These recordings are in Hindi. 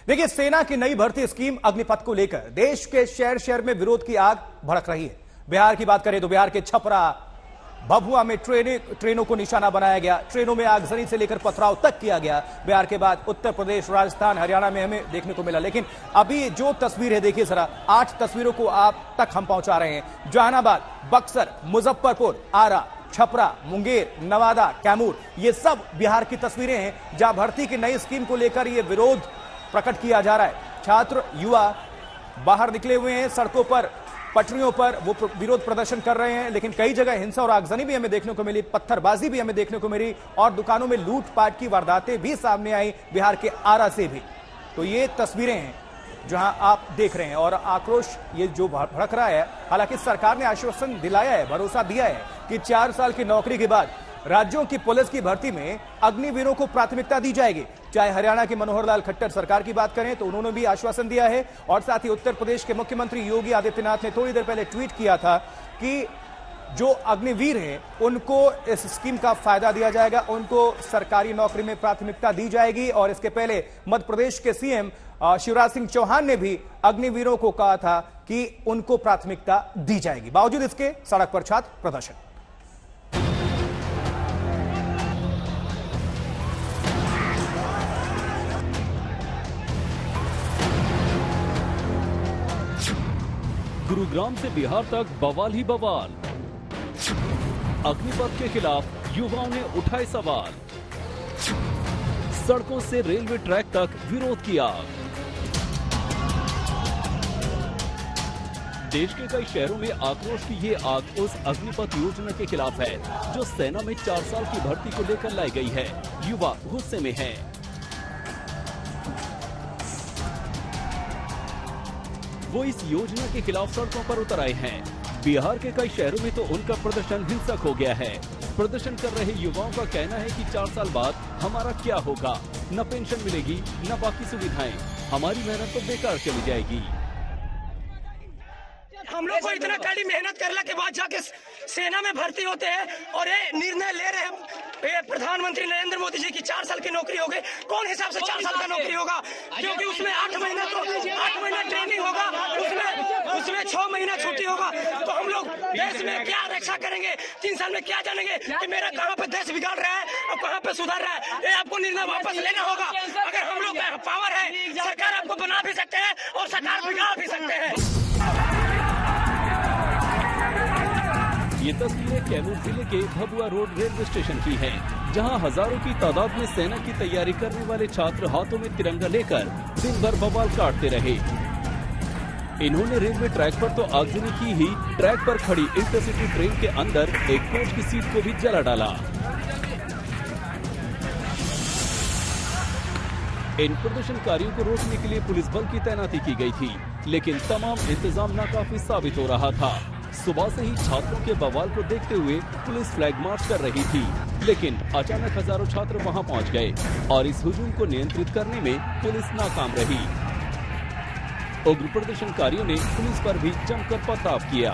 देखिए, सेना की नई भर्ती स्कीम अग्निपथ को लेकर देश के शहर शहर में विरोध की आग भड़क रही है। बिहार की बात करें तो बिहार के छपरा भभुआ में ट्रेनों को निशाना बनाया गया, ट्रेनों में आगजनी से लेकर पथराव तक किया गया। बिहार के बाद उत्तर प्रदेश, राजस्थान, हरियाणा में हमें देखने को मिला। लेकिन अभी जो तस्वीर है, देखिए जरा, 8 तस्वीरों को आप तक हम पहुंचा रहे हैं। जहानाबाद, बक्सर, मुजफ्फरपुर, आरा, छपरा, मुंगेर, नवादा, कैमूर, ये सब बिहार की तस्वीरें हैं जहां भर्ती की नई स्कीम को लेकर ये विरोध प्रकट किया जा रहा है। छात्र, युवा बाहर निकले हुए हैं, सड़कों पर, पटरियों पर वो विरोध प्रदर्शन कर रहे हैं। लेकिन कई जगह हिंसा और आगजनी भी हमें देखने को मिली, पत्थरबाजी भी हमें देखने को मिली और दुकानों में लूटपाट की वारदातें भी सामने आई, बिहार के आरा से भी। तो ये तस्वीरें हैं जहां आप देख रहे हैं और आक्रोश ये जो भड़क रहा है। हालांकि सरकार ने आश्वासन दिलाया है, भरोसा दिया है कि 4 साल की नौकरी के बाद राज्यों की पुलिस की भर्ती में अग्निवीरों को प्राथमिकता दी जाएगी। चाहे हरियाणा के मनोहर लाल खट्टर सरकार की बात करें तो उन्होंने भी आश्वासन दिया है और साथ ही उत्तर प्रदेश के मुख्यमंत्री योगी आदित्यनाथ ने थोड़ी देर पहले ट्वीट किया था कि जो अग्निवीर हैं उनको इस स्कीम का फायदा दिया जाएगा, उनको सरकारी नौकरी में प्राथमिकता दी जाएगी। और इसके पहले मध्य प्रदेश के सीएम शिवराज सिंह चौहान ने भी अग्निवीरों को कहा था कि उनको प्राथमिकता दी जाएगी। बावजूद इसके सड़क पर छात्र प्रदर्शन। गुरुग्राम से बिहार तक बवाल ही बवाल। अग्निपथ के खिलाफ युवाओं ने उठाए सवाल। सड़कों से रेलवे ट्रैक तक विरोध किया। देश के कई शहरों में आक्रोश की ये आग उस अग्निपथ योजना के खिलाफ है जो सेना में 4 साल की भर्ती को लेकर लाई गई है। युवा गुस्से में है। वो इस योजना के खिलाफ सड़कों पर उतर आए हैं। बिहार के कई शहरों में तो उनका प्रदर्शन हिंसक हो गया है। प्रदर्शन कर रहे युवाओं का कहना है कि 4 साल बाद हमारा क्या होगा, न पेंशन मिलेगी न बाकी सुविधाएं, हमारी मेहनत तो बेकार चली जाएगी। हम लोग को इतना कड़ी मेहनत करने के बाद जाके सेना में भर्ती होते हैं और ये निर्णय ले रहे हैं प्रधानमंत्री नरेंद्र मोदी जी की 4 साल की नौकरी हो गई। कौन हिसाब से 4 साल का नौकरी होगा? क्योंकि उसमें 8 महीना ट्रेनिंग होगा, उसमें 6 महीना छुट्टी होगा। तो हम लोग देश में क्या रक्षा करेंगे? 3 साल में क्या जानेंगे कि मेरा कहाँ पे देश बिगाड़ रहा है और कहाँ पे सुधार रहा है? ये आपको निर्णय वापस लेना होगा। अगर हम लोग पावर है, सरकार आपको बना भी सकते हैं और सरकार बिगाड़ भी सकते हैं। ये तस्वीरें कैमूर जिले के भभुआ रोड रेलवे स्टेशन की हैं, जहां हजारों की तादाद में सेना की तैयारी करने वाले छात्र हाथों में तिरंगा लेकर दिन भर बवाल काटते रहे। इन्होंने रेलवे ट्रैक पर तो आगजनी की ही, ट्रैक पर खड़ी इंटरसिटी ट्रेन के अंदर एक कोच की सीट को भी जला डाला। इन प्रदर्शनकारियों को रोकने के लिए पुलिस बल की तैनाती की गई थी, लेकिन तमाम इंतजाम नाकाफी साबित हो रहा था। सुबह से ही छात्रों के बवाल को देखते हुए पुलिस फ्लैग मार्च कर रही थी, लेकिन अचानक हजारों छात्र वहां पहुंच गए और इस हुजूम को नियंत्रित करने में पुलिस नाकाम रही। उग्र प्रदर्शनकारियों ने पुलिस पर भी जमकर पथराव किया।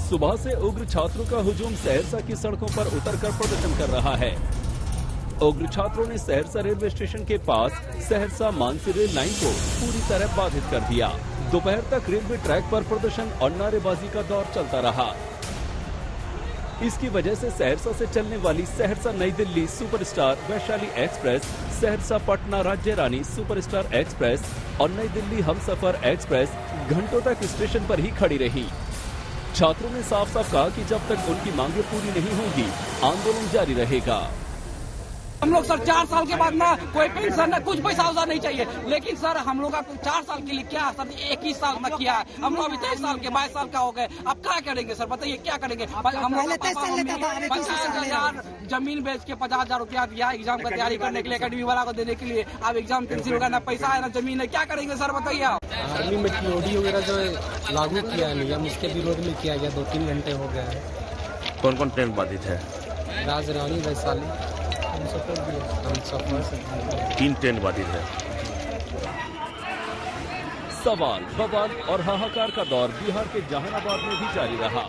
सुबह से उग्र छात्रों का हुजूम सहरसा की सड़कों पर उतरकर प्रदर्शन कर रहा है। उग्र छात्रों ने सहरसा रेलवे स्टेशन के पास सहरसा मानसी रेल लाइन को पूरी तरह बाधित कर दिया। दोपहर तक रेलवे ट्रैक पर प्रदर्शन और नारेबाजी का दौर चलता रहा। इसकी वजह से सहरसा से चलने वाली सहरसा नई दिल्ली सुपरस्टार वैशाली एक्सप्रेस, सहरसा पटना राज्य रानी सुपरस्टार एक्सप्रेस और नई दिल्ली हमसफर एक्सप्रेस घंटों तक स्टेशन पर ही खड़ी रही। छात्रों ने साफ साफ कहा कि जब तक उनकी मांगे पूरी नहीं होंगी, आंदोलन जारी रहेगा। हम लोग सर 4 साल के बाद ना कोई पेंशन ना कुछ पैसा वैसा नहीं चाहिए, लेकिन सर हम लोग का 4 साल के लिए क्या सर 21 साल तक किया है। हम लोग अभी 23 साल के 22 साल का हो गए, अब क्या करेंगे सर बताइए, क्या करेंगे? हम लोग 50,000 जमीन बेच के 50,000 रुपया दिया एग्जाम का तैयारी करने के लिए, अकेडमी वाला को देने के लिए। अब एग्जाम कैंसिल होगा, ना पैसा है ना जमीन है, क्या करेंगे सर बताइए आप? आर्मी में टीओडी वगैरह जो लागू किया है नियम, उसके विरोध में किया गया। 2-3 घंटे हो गए हैं। कौन कौन ट्रेन बाधित है? राजरानी, वैशाली, 3 ट्रेन बाधित है। सवाल, बवाल और हाहाकार का दौर बिहार के जहानाबाद में भी जारी रहा।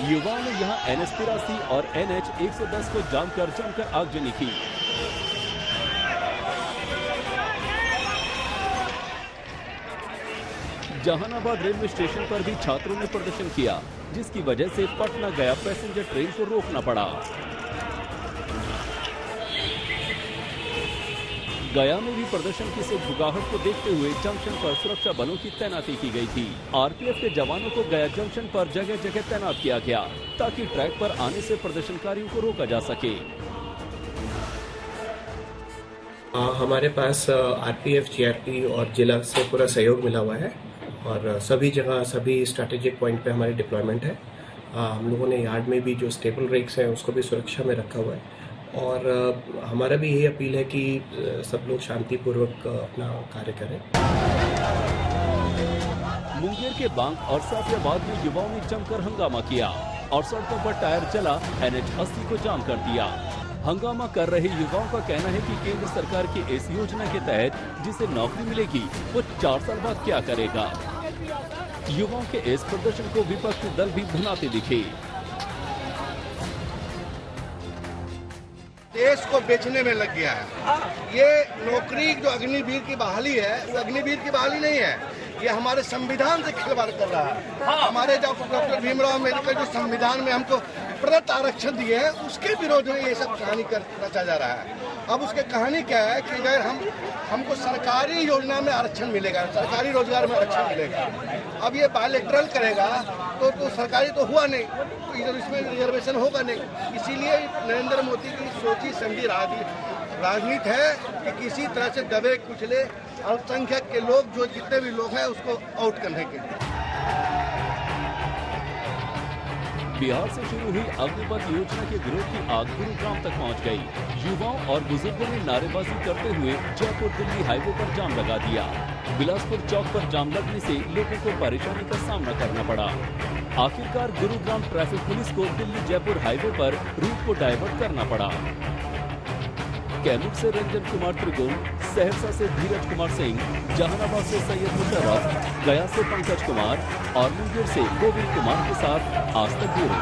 युवाओं ने यहां NH-83 और NH-110 को जमकर आगजनी की। जहानाबाद रेलवे स्टेशन पर भी छात्रों ने प्रदर्शन किया, जिसकी वजह से पटना गया पैसेंजर ट्रेन को रोकना पड़ा। गया में भी प्रदर्शन की से भुगाहट को देखते हुए जंक्शन पर सुरक्षा बलों की तैनाती की गई थी। आरपीएफ के जवानों को गया जंक्शन पर जगह जगह तैनात किया गया, ताकि ट्रैक पर आने से प्रदर्शनकारियों को रोका जा सके। हमारे पास आरपीएफ, जीआरपी और जिला से पूरा सहयोग मिला हुआ है और सभी जगह सभी स्ट्रैटेजिक पॉइंट पे हमारी डिप्लॉयमेंट है। हम लोगों ने यार्ड में भी जो स्टेबल रेक्स हैं उसको भी सुरक्षा में रखा हुआ है और हमारा भी यही अपील है कि सब लोग शांतिपूर्वक अपना कार्य करें। मुंगेर के बांक और साफियाबाद में युवाओं ने जमकर हंगामा किया और सड़कों पर टायर जला NH80 को जाम कर दिया। हंगामा कर रहे युवाओं का कहना है कि केंद्र सरकार की इस योजना के तहत जिसे नौकरी मिलेगी वो 4 साल बाद क्या करेगा। युवाओं के इस प्रदर्शन को विपक्षी दल भी भुनाते दिखे। देश को बेचने में लग गया है। ये नौकरी जो अग्निवीर की बहाली है वो अग्निवीर की बहाली नहीं है, ये हमारे संविधान से खिलवाड़ कर रहा है। हमारे जब डॉक्टर भीमराव अम्बेडकर जो संविधान में हमको प्रदत्त आरक्षण दिए हैं उसके विरोध में ये सब कहानी रचा जा रहा है। अब उसके कहानी क्या है कि अगर हमको सरकारी योजना में आरक्षण मिलेगा, सरकारी रोजगार में आरक्षण मिलेगा, अब ये बायलैटरल करेगा तो सरकारी तो हुआ नहीं, तो इधर इसमें रिजर्वेशन होगा नहीं। इसीलिए नरेंद्र मोदी की सोची समझी राजनीति है कि किसी तरह से दबे कुचले अल्पसंख्यक के लोग जो जितने भी लोग हैं उसको आउट करने के लिए। बिहार से शुरू हुई अग्निपथ योजना के विरोध की आग गुरुग्राम तक पहुंच गई। युवाओं और बुजुर्गों ने नारेबाजी करते हुए जयपुर दिल्ली हाईवे पर जाम लगा दिया। बिलासपुर चौक पर जाम लगने से लोगों को परेशानी का सामना करना पड़ा। आखिरकार गुरुग्राम ट्रैफिक पुलिस को दिल्ली जयपुर हाईवे पर रूट को डायवर्ट करना पड़ा। कैमूर से रंजन कुमार त्रिगुण, सहरसा से धीरज कुमार सिंह, जहानाबाद से सैयद मुशर्रफ, गया से पंकज कुमार और मुंगेर से गोविंद कुमार के साथ आज तक ब्यूरो।